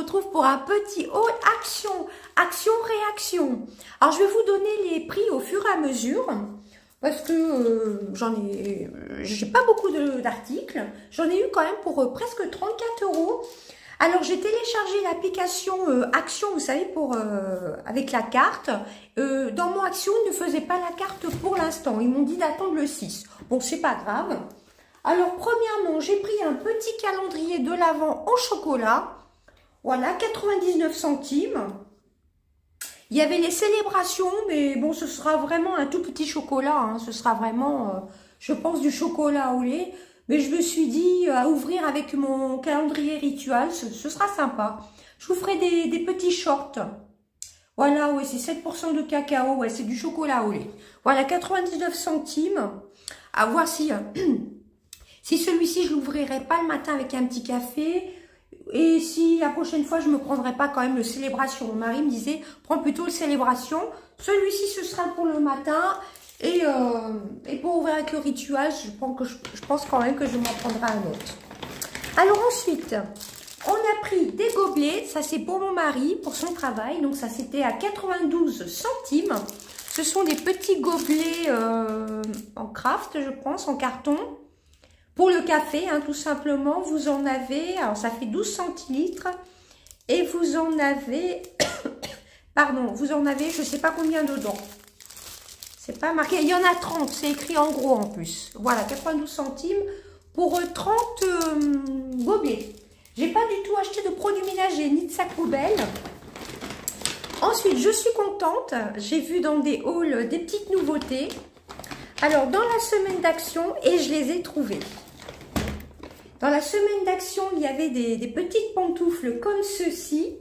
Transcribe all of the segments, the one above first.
retrouve pour un petit haul action-réaction. Alors, je vais vous donner les prix au fur et à mesure. Parce que j'ai pas beaucoup d'articles. J'en ai eu quand même pour presque 34 €. Alors, j'ai téléchargé l'application Action, vous savez, avec la carte. Dans mon Action, ils ne faisaient pas la carte pour l'instant. Ils m'ont dit d'attendre le 6. Bon, c'est pas grave. Alors, premièrement, j'ai pris un petit calendrier de l'Avent en chocolat. Voilà, 99 centimes. Il y avait les célébrations, mais bon, ce sera vraiment un tout petit chocolat. Hein. Ce sera vraiment, je pense, du chocolat au lait. Mais je me suis dit, à ouvrir avec mon calendrier rituel, ce sera sympa. Je vous ferai des petits shorts. Voilà, oui, c'est 7% de cacao. Ouais, c'est du chocolat au lait. Voilà, 99 centimes. À voir si, si celui-ci, je l'ouvrirai pas le matin avec un petit café. Et si la prochaine fois, je me prendrai pas quand même le célébration. Mon mari me disait, prends plutôt le célébration. Celui-ci, ce sera pour le matin. Et pour ouvrir avec le rituel, je pense quand même que je m'en prendrai un autre. Alors ensuite, on a pris des gobelets. Ça, c'est pour mon mari, pour son travail. Donc ça, c'était à 92 centimes. Ce sont des petits gobelets en craft, je pense, en carton. Pour le café, hein, tout simplement, vous en avez, alors ça fait 12 centilitres, et vous en avez, pardon, vous en avez, je ne sais pas combien dedans. C'est pas marqué, il y en a 30, c'est écrit en gros en plus. Voilà, 92 centimes pour 30 gobelets. J'ai pas du tout acheté de produits ménagers, ni de sac poubelle. Ensuite, je suis contente, j'ai vu dans des hauls des petites nouveautés. Alors, dans la semaine d'action, et je les ai trouvées. Dans la semaine d'action, il y avait des petites pantoufles comme ceci.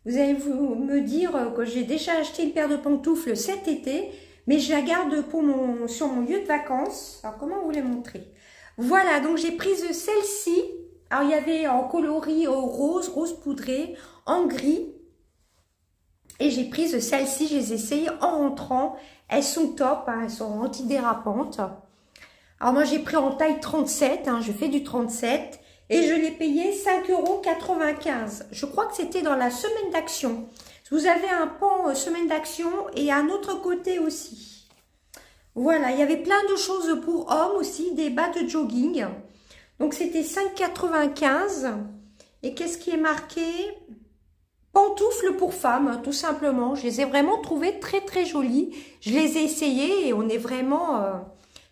Vous allez me dire que j'ai déjà acheté une paire de pantoufles cet été, mais je la garde pour sur mon lieu de vacances. Alors, comment vous les montrer? Voilà, donc j'ai pris celle-ci. Alors, il y avait en coloris rose poudré, en gris. Et j'ai pris celle-ci, je les ai essayées en rentrant. Elles sont top, hein, elles sont antidérapantes. Alors moi j'ai pris en taille 37, hein, je fais du 37. Et je l'ai payé 5,95 €. Je crois que c'était dans la semaine d'action. Vous avez un pan semaine d'action et un autre côté aussi. Voilà, il y avait plein de choses pour hommes aussi, des bas de jogging. Donc c'était 5,95 €. Et qu'est-ce qui est marqué ? Pantoufles pour femmes, tout simplement. Je les ai vraiment trouvées très très jolies. Je les ai essayées et on est vraiment...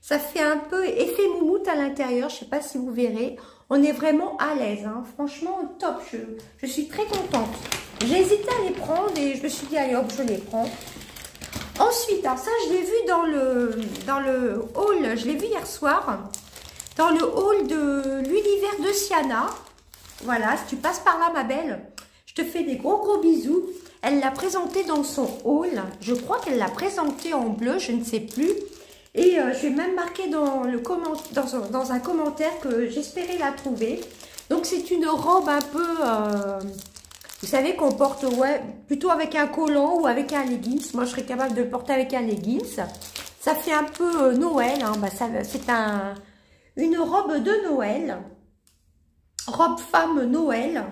ça fait un peu effet moumoute à l'intérieur. Je ne sais pas si vous verrez. On est vraiment à l'aise. Hein. Franchement, top. Je suis très contente. J'ai hésité à les prendre et je me suis dit, allez hop, je les prends. Ensuite, alors ça, je l'ai vu dans le haul. Je l'ai vu hier soir. Dans le haul de l'univers de Siana. Voilà, si tu passes par là, ma belle... Je te fais des gros bisous. Elle l'a présenté dans son haul. Je crois qu'elle l'a présenté en bleu, je ne sais plus. Et je vais même marquer dans un commentaire que j'espérais la trouver. Donc c'est une robe un peu, vous savez, qu'on porte plutôt avec un collant ou avec un leggings. Moi je serais capable de le porter avec un leggings. Ça fait un peu Noël. Hein. Bah, c'est une robe de Noël. Robe femme Noël.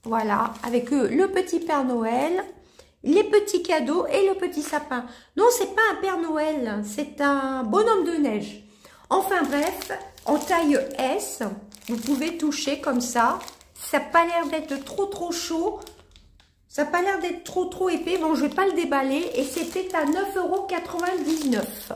Voilà, avec le petit Père Noël, les petits cadeaux et le petit sapin. Non, c'est pas un Père Noël, c'est un bonhomme de neige. Enfin bref, en taille S, vous pouvez toucher comme ça. Ça n'a pas l'air d'être trop chaud. Ça n'a pas l'air d'être trop épais. Bon, je ne vais pas le déballer. Et c'était à 9,99 €.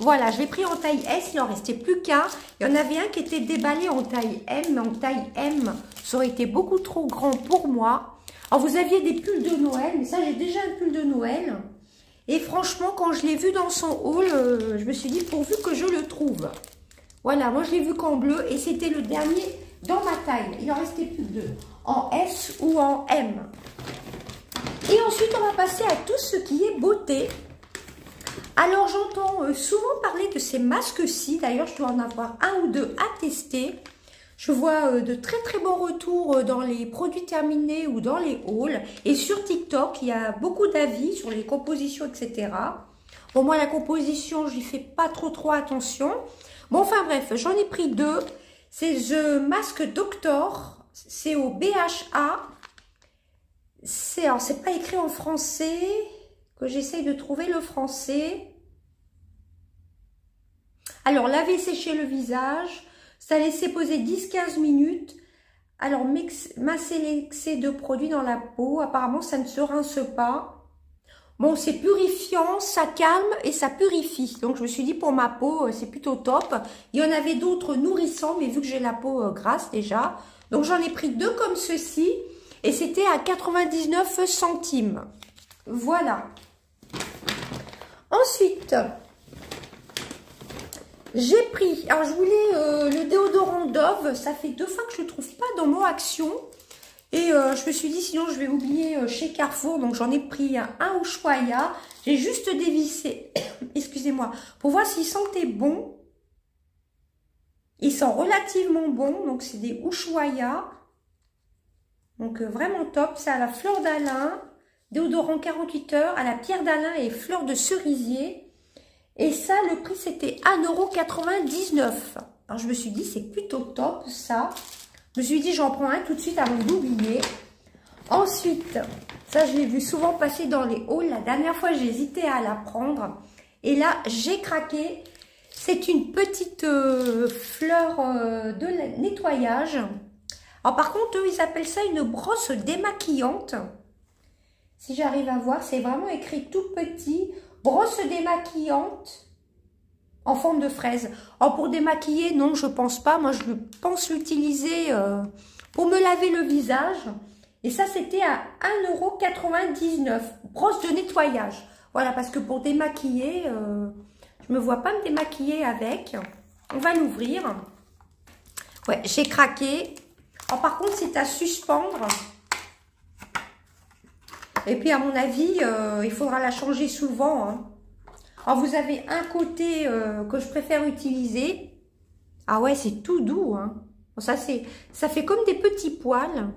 Voilà, je l'ai pris en taille S, il n'en restait plus qu'un. Il y en avait un qui était déballé en taille M, mais en taille M, ça aurait été beaucoup trop grand pour moi. Alors, vous aviez des pulls de Noël, mais ça, j'ai déjà un pull de Noël. Et franchement, quand je l'ai vu dans son haul, je me suis dit, pourvu que je le trouve. Voilà, moi, je l'ai vu qu'en bleu, et c'était le dernier dans ma taille. Il n'en restait plus que deux, en S ou en M. Et ensuite, on va passer à tout ce qui est beauté. Alors, j'entends souvent parler de ces masques-ci. D'ailleurs, je dois en avoir un ou deux à tester. Je vois de très bons retours dans les produits terminés ou dans les hauls. Et sur TikTok, il y a beaucoup d'avis sur les compositions, etc. Bon, moi, la composition, je n'y fais pas trop attention. Bon, enfin bref, j'en ai pris deux. C'est The Mask Doctor. C'est au BHA. alors c'est pas écrit en français, que j'essaye de trouver le français. Alors, laver, sécher le visage, ça laisser poser 10-15 minutes. Alors, masser l'excès de produits dans la peau, apparemment ça ne se rince pas. Bon, c'est purifiant, ça calme et ça purifie. Donc, je me suis dit pour ma peau, c'est plutôt top. Il y en avait d'autres nourrissants, mais vu que j'ai la peau grasse déjà. Donc, j'en ai pris 2 comme ceci. Et c'était à 99 centimes. Voilà. Ensuite, j'ai pris, alors je voulais le déodorant Dove. Ça fait 2 fois que je ne le trouve pas dans mon Action. Et je me suis dit, sinon je vais oublier chez Carrefour. Donc j'en ai pris un Ushuaïa. J'ai juste dévissé, excusez-moi, pour voir s'il sentait bon. Il sent relativement bon. Donc c'est des Ushuaïa. Donc vraiment top. C'est à la fleur d'Alain. Déodorant 48 heures à la pierre d'Alain et fleur de cerisier. Et ça, le prix c'était 1,99 €. Alors je me suis dit, c'est plutôt top ça. Je me suis dit, j'en prends un tout de suite avant d'oublier. Ensuite, ça je l'ai vu souvent passer dans les hauls. La dernière fois, j'ai hésité à la prendre. Et là, j'ai craqué. C'est une petite fleur de nettoyage. Alors par contre, eux, ils appellent ça une brosse démaquillante. Si j'arrive à voir, c'est vraiment écrit tout petit. Brosse démaquillante en forme de fraise. Alors pour démaquiller, non, je pense pas. Moi, je pense l'utiliser pour me laver le visage. Et ça, c'était à 1,99 €. Brosse de nettoyage. Voilà, parce que pour démaquiller, je me vois pas me démaquiller avec. On va l'ouvrir. Ouais, j'ai craqué. Alors, par contre, c'est à suspendre. Et puis, à mon avis, il faudra la changer souvent. Hein. Alors, vous avez un côté que je préfère utiliser. Ah ouais, c'est tout doux. Hein. Ça fait comme des petits poils.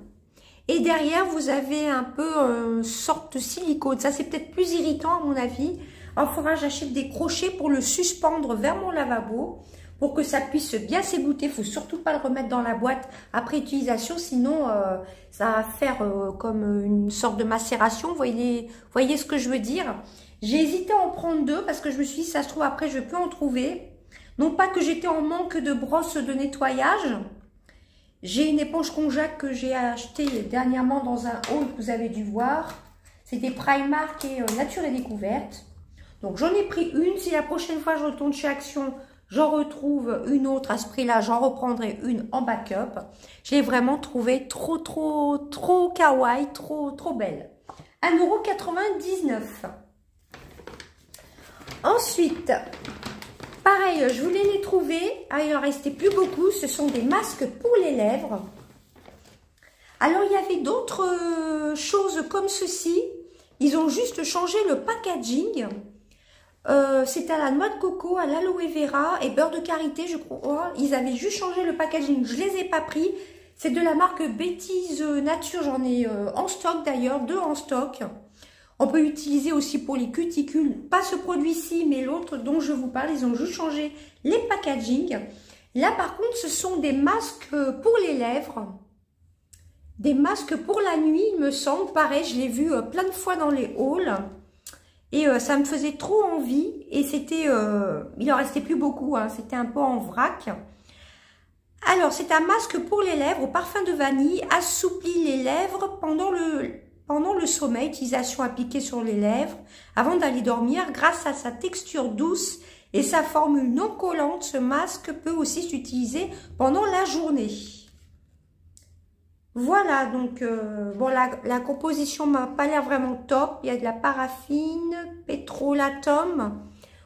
Et derrière, vous avez un peu sorte de silicone. Ça, c'est peut-être plus irritant, à mon avis. Alors, il faudra que j'achète des crochets pour le suspendre vers mon lavabo. Pour que ça puisse bien s'égoutter. Il ne faut surtout pas le remettre dans la boîte après utilisation. Sinon, ça va faire comme une sorte de macération. Vous voyez ce que je veux dire? J'ai hésité à en prendre 2 parce que je me suis dit, ça se trouve, après, je peux en trouver. Non pas que j'étais en manque de brosse de nettoyage. J'ai une éponge Conjac que j'ai achetée dernièrement dans un haul que vous avez dû voir. C'était Primark et Nature et Découverte. Donc, j'en ai pris une. Si la prochaine fois, je retourne chez Action, j'en retrouve une autre à ce prix-là, j'en reprendrai une en backup. Je l'ai vraiment trouvée trop kawaii, trop belle. 1,99 €. Ensuite, pareil, je voulais les trouver. Ah, il en restait plus beaucoup. Ce sont des masques pour les lèvres. Alors, il y avait d'autres choses comme ceci. Ils ont juste changé le packaging. C'est à la noix de coco, à l'aloe vera et beurre de karité, je crois. Ils avaient juste changé le packaging. Je les ai pas pris. C'est de la marque Bêtise Nature. J'en ai en stock d'ailleurs, 2 en stock. On peut utiliser aussi pour les cuticules. Pas ce produit-ci, mais l'autre dont je vous parle. Ils ont juste changé les packaging. Là, par contre, ce sont des masques pour les lèvres. Des masques pour la nuit, il me semble. Pareil, je l'ai vu plein de fois dans les hauls. Et ça me faisait trop envie. Et c'était, il en restait plus beaucoup. Hein, c'était un peu en vrac. Alors, c'est un masque pour les lèvres au parfum de vanille. Assouplit les lèvres pendant le sommeil. Utilisation appliquée sur les lèvres avant d'aller dormir. Grâce à sa texture douce et sa formule non collante, ce masque peut aussi s'utiliser pendant la journée. Voilà, donc, bon, la composition m'a pas l'air vraiment top. Il y a de la paraffine, pétrolatum.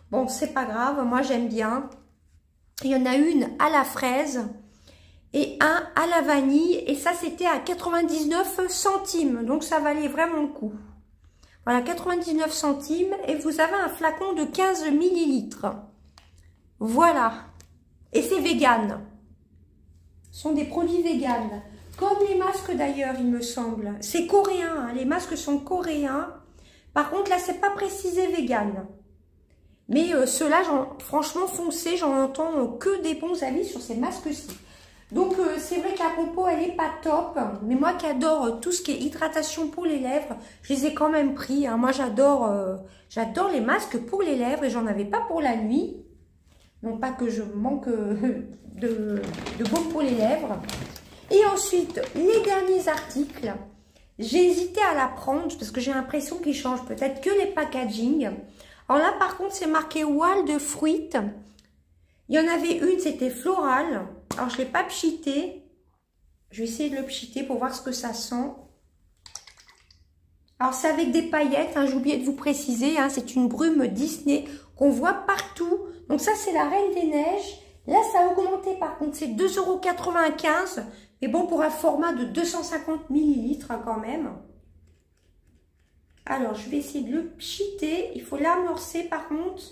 Bon, c'est pas grave, moi j'aime bien. Il y en a une à la fraise et un à la vanille. Et ça, c'était à 99 centimes. Donc, ça valait vraiment le coup. Voilà, 99 centimes. Et vous avez un flacon de 15 millilitres. Voilà. Et c'est vegan. Ce sont des produits vegan. Comme les masques d'ailleurs, il me semble. C'est coréen, hein. Les masques sont coréens. Par contre, là, c'est pas précisé vegan. Mais ceux-là, franchement, foncez, j'en entends que des bons avis sur ces masques-ci. Donc c'est vrai que la compo elle est pas top, mais moi qui adore tout ce qui est hydratation pour les lèvres, je les ai quand même pris. Hein. Moi j'adore les masques pour les lèvres et j'en avais pas pour la nuit. Non pas que je manque de baume pour les lèvres. Et ensuite les derniers articles, j'ai hésité à la prendre parce que j'ai l'impression qu'ils changent peut-être que les packaging. Alors là par contre c'est marqué Wild Fruit. Il y en avait une, c'était floral. Alors, je ne l'ai pas pchité. Je vais essayer de le pchiter pour voir ce que ça sent. Alors, c'est avec des paillettes. Hein, j'ai oublié de vous préciser. Hein, c'est une brume Disney qu'on voit partout. Donc, ça, c'est la Reine des Neiges. Là, ça a augmenté. Par contre, c'est 2,95 €. Mais bon, pour un format de 250 ml hein, quand même. Alors, je vais essayer de le pchiter. Il faut l'amorcer par contre.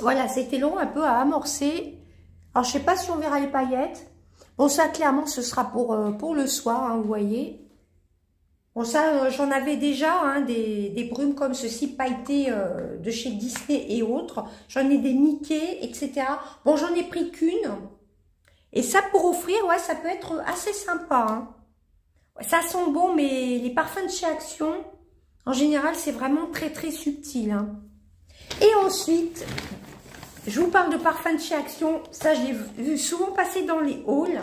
Voilà, c'était long un peu à amorcer. Alors, je sais pas si on verra les paillettes. Bon, ça, clairement, ce sera pour le soir, hein, vous voyez. Bon, ça, j'en avais déjà, hein, des brumes comme ceci, pailletées de chez Disney et autres. J'en ai des Mickey, etc. Bon, j'en ai pris qu'une. Et ça, pour offrir, ouais, ça peut être assez sympa. Hein. Ça sent bon, mais les parfums de chez Action, en général, c'est vraiment très, très subtil. Hein. Et ensuite... je vous parle de parfum de chez Action. Ça, je l'ai vu souvent passer dans les hauls.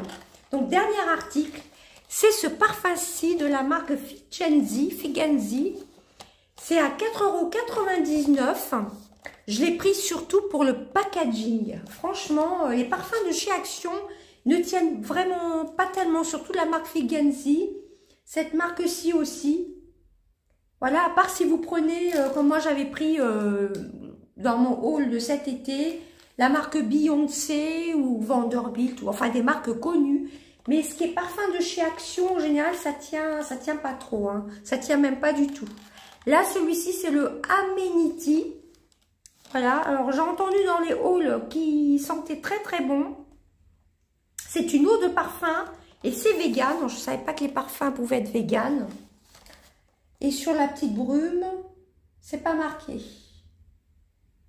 Donc, dernier article. C'est ce parfum-ci de la marque Figenzi. C'est à 4,99 €. Je l'ai pris surtout pour le packaging. Franchement, les parfums de chez Action ne tiennent vraiment pas tellement. Surtout la marque Figenzi. Cette marque-ci aussi. Voilà, à part si vous prenez, comme moi j'avais pris... dans mon haul de cet été, la marque Beyoncé ou Vanderbilt, ou enfin des marques connues. Mais ce qui est parfum de chez Action, en général, ça tient pas trop. Hein. Ça tient même pas du tout. Là, celui-ci, c'est le Amenity. Voilà, alors j'ai entendu dans les hauls qui sentait très très bon. C'est une eau de parfum et c'est vegan. Je ne savais pas que les parfums pouvaient être vegan. Et sur la petite brume, c'est pas marqué.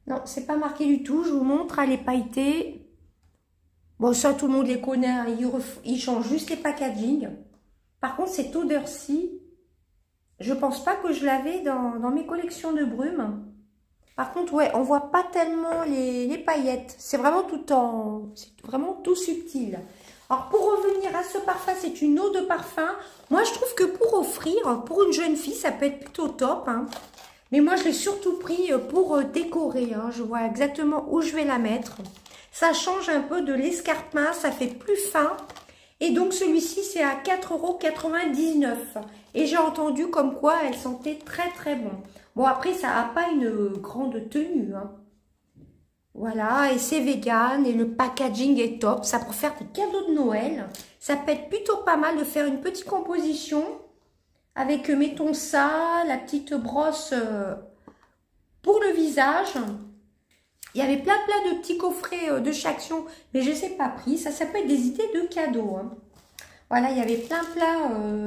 Non, c'est pas marqué du tout. Je vous montre, elle est pailletée. Bon, ça, tout le monde les connaît. Hein. Ils changent juste les packaging. Par contre, cette odeur-ci, je pense pas que je l'avais dans mes collections de brumes. Par contre, ouais, on voit pas tellement les paillettes. C'est vraiment c'est vraiment tout subtil. Alors, pour revenir à ce parfum, c'est une eau de parfum. Moi, je trouve que pour offrir, pour une jeune fille, ça peut être plutôt top. Hein. Mais moi, je l'ai surtout pris pour décorer. Hein. Je vois exactement où je vais la mettre. Ça change un peu de l'escarpin, ça fait plus fin. Et donc, celui-ci, c'est à 4,99 €. Et j'ai entendu comme quoi elle sentait très, très bon. Bon, après, ça n'a pas une grande tenue. Hein. Voilà, et c'est vegan. Et le packaging est top. Ça pour faire des cadeaux de Noël. Ça peut être plutôt pas mal de faire une petite composition. Avec, mettons ça, la petite brosse pour le visage. Il y avait plein de petits coffrets de chez Action, mais je ne les ai pas pris. Ça peut être des idées de cadeaux. Hein. Voilà, il y avait plein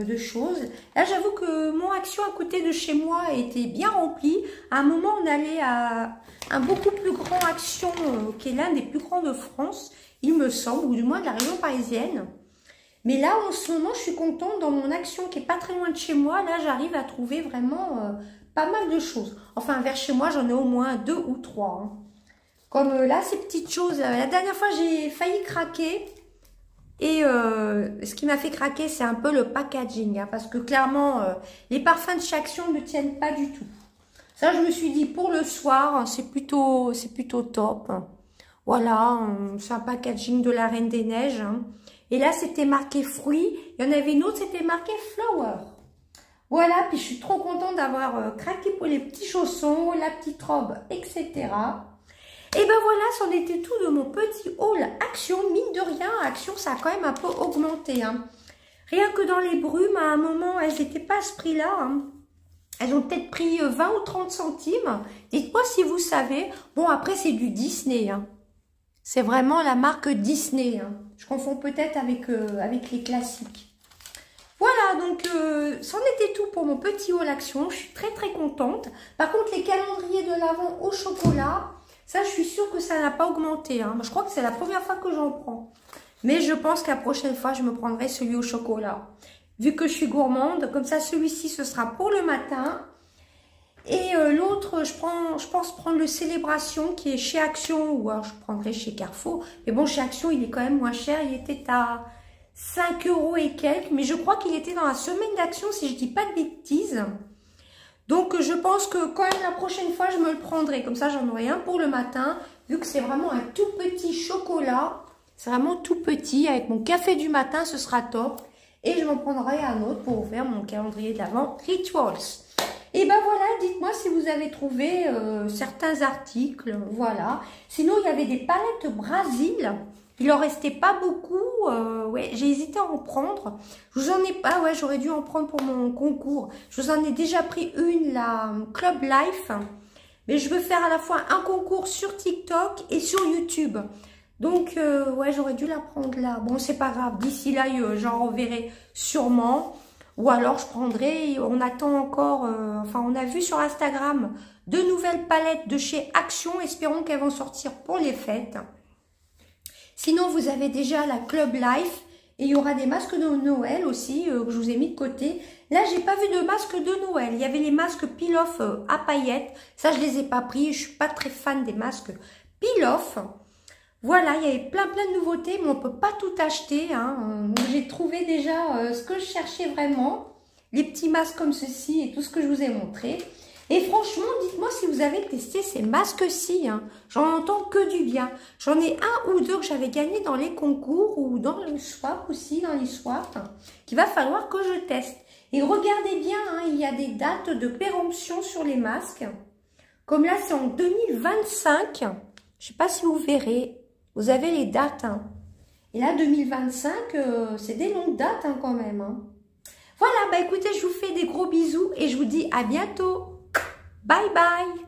de choses. Là, j'avoue que mon Action à côté de chez moi était bien rempli. À un moment, on allait à un beaucoup plus grand Action, qui est l'un des plus grands de France, il me semble, ou du moins de la région parisienne. Mais là, en ce moment, je suis contente dans mon Action qui est pas très loin de chez moi. Là, j'arrive à trouver vraiment pas mal de choses. Enfin, vers chez moi, j'en ai au moins 2 ou 3. Hein. Comme là, ces petites choses. La dernière fois, j'ai failli craquer. Et ce qui m'a fait craquer, c'est un peu le packaging. Hein, parce que clairement, les parfums de chez Action ne tiennent pas du tout. Ça, je me suis dit, pour le soir, c'est plutôt top. Voilà, c'est un packaging de la Reine des Neiges. Hein. Et là, c'était marqué fruits. Il y en avait une autre, c'était marqué flower. Voilà, puis je suis trop contente d'avoir craqué pour les petits chaussons, la petite robe, etc. Et ben voilà, c'en était tout de mon petit haul Action. Mine de rien, Action, ça a quand même un peu augmenté. Hein. Rien que dans les brumes, à un moment, elles n'étaient pas à ce prix-là. Hein. Elles ont peut-être pris 20 ou 30 centimes. Dites-moi si vous savez. Bon, après, c'est du Disney. Hein. C'est vraiment la marque Disney. Hein. Je confonds peut-être avec les classiques. Voilà, voilà, donc c'en était tout pour mon petit haul action. Je suis très très contente. Par contre, les calendriers de l'Avent au chocolat, ça je suis sûre que ça n'a pas augmenté. Hein. Je crois que c'est la première fois que j'en prends. Mais je pense qu'à la prochaine fois, je me prendrai celui au chocolat. Vu que je suis gourmande, comme ça celui-ci ce sera pour le matin. Et l'autre, je pense prendre le Célébration qui est chez Action, ou alors je prendrai chez Carrefour. Mais bon, chez Action, il est quand même moins cher. Il était à 5 € et quelques. Mais je crois qu'il était dans la semaine d'Action, si je dis pas de bêtises. Donc, je pense que quand même la prochaine fois, je me le prendrai. Comme ça, j'en aurai un pour le matin. Vu que c'est vraiment un tout petit chocolat. C'est vraiment tout petit. Avec mon café du matin, ce sera top. Et je m'en prendrai un autre pour ouvrir mon calendrier de l'Avent Rituals. Et ben voilà, dites-moi si vous avez trouvé certains articles, voilà. Sinon, il y avait des palettes Brésil. Il en restait pas beaucoup. Ouais, j'ai hésité à en prendre. Je vous en ai pas, ouais, j'aurais dû en prendre pour mon concours. Je vous en ai déjà pris une, la Club Life. Mais je veux faire à la fois un concours sur TikTok et sur YouTube. Donc, ouais, j'aurais dû la prendre là. Bon, c'est pas grave. D'ici là, j'en reverrai sûrement. Ou alors je prendrai, on attend encore, enfin on a vu sur Instagram de nouvelles palettes de chez Action, espérons qu'elles vont sortir pour les fêtes. Sinon vous avez déjà la Club Life et il y aura des masques de Noël aussi que je vous ai mis de côté. Là j'ai pas vu de masque de Noël, il y avait les masques peel-off à paillettes, ça je les ai pas pris, je suis pas très fan des masques peel-off. Voilà, il y avait plein de nouveautés, mais on ne peut pas tout acheter. Hein. J'ai trouvé déjà ce que je cherchais vraiment. Les petits masques comme ceci et tout ce que je vous ai montré. Et franchement, dites-moi si vous avez testé ces masques-ci. Hein. J'en entends que du bien. J'en ai un ou deux que j'avais gagné dans les concours ou dans le swap aussi, dans les swaps, qu'il va falloir que je teste. Et regardez bien, hein, il y a des dates de péremption sur les masques. Comme là, c'est en 2025. Je ne sais pas si vous verrez. Vous avez les dates. Hein. Et là, 2025, c'est des longues dates hein, quand même. Hein. Voilà, bah écoutez, je vous fais des gros bisous et je vous dis à bientôt. Bye bye.